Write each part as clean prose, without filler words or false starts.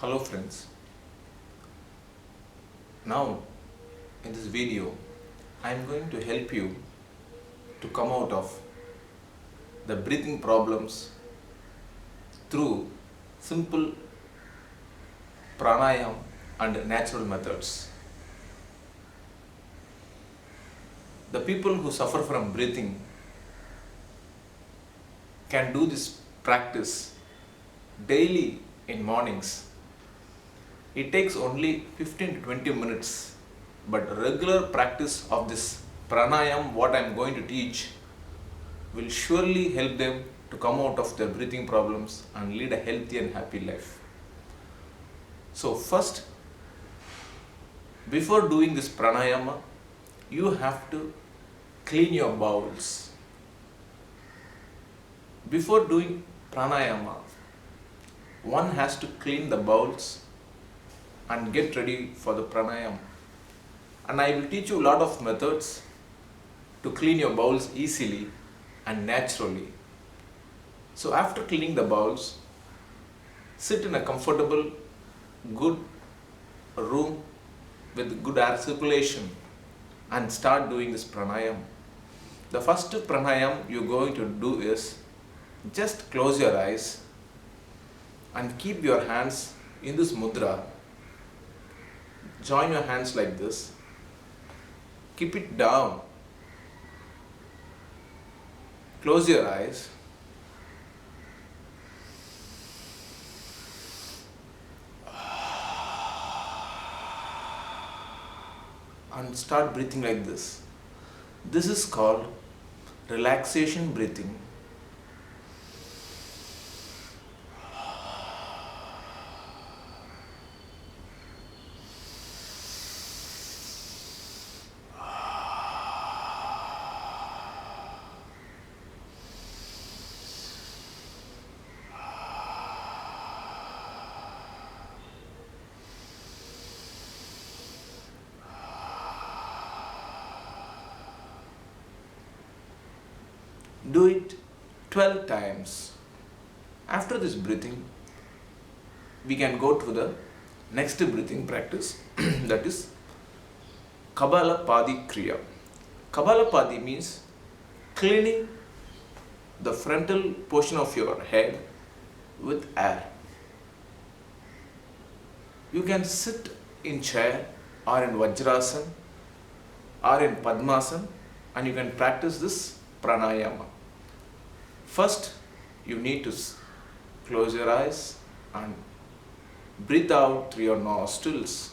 Hello friends, now in this video I am going to help you to come out of the breathing problems through simple pranayama and natural methods. The people who suffer from breathing can do this practice daily in mornings. It takes only 15 to 20 minutes, but regular practice of this pranayam, what I am going to teach, will surely help them to come out of their breathing problems and lead a healthy and happy life. So first, before doing this pranayama, you have to clean your bowels. Before doing pranayama, one has to clean the bowels and get ready for the pranayama. And I will teach you a lot of methods to clean your bowels easily and naturally. So after cleaning the bowels, sit in a comfortable, good room with good air circulation and start doing this pranayama. The first pranayama you're going to do is just close your eyes and keep your hands in this mudra. Join your hands like this. Keep it down. Close your eyes. And start breathing like this. This is called relaxation breathing. Do it 12 times. After this breathing, we can go to the next breathing practice that is kapalapathi kriya. Kapalapathi means cleaning the frontal portion of your head with air. You can sit in chair or in Vajrasana or in Padmasana and you can practice this pranayama. First, you need to close your eyes and breathe out through your nostrils.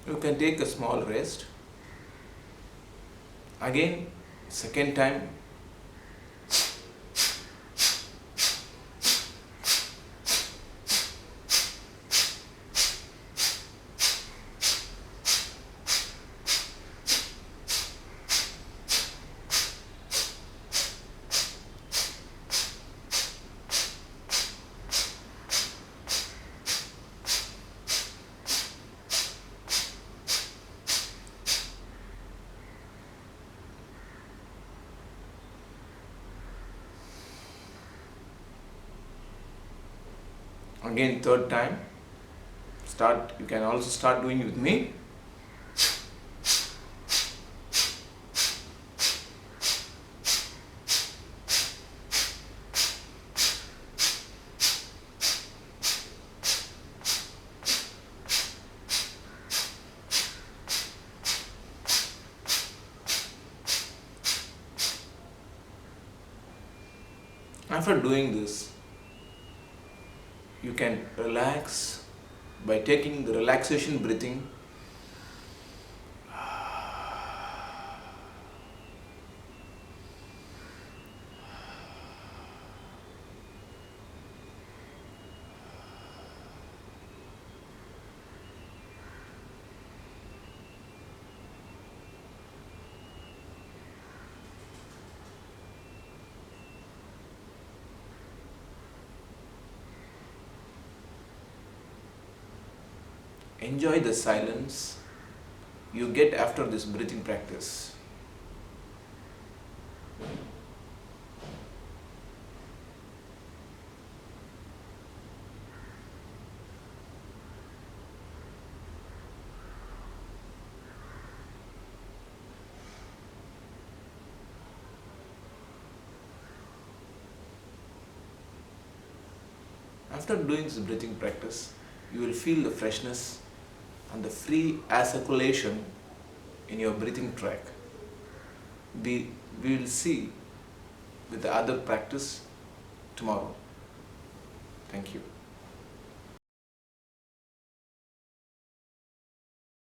You can take a small rest. Again, second time. Again, third time. You can also start doing it with me. After doing this, you can relax by taking the relaxation breathing enjoy the silence you get after this breathing practice. After doing this breathing practice, you will feel the freshness and the free air circulation in your breathing track. We will see with the other practice tomorrow. Thank you.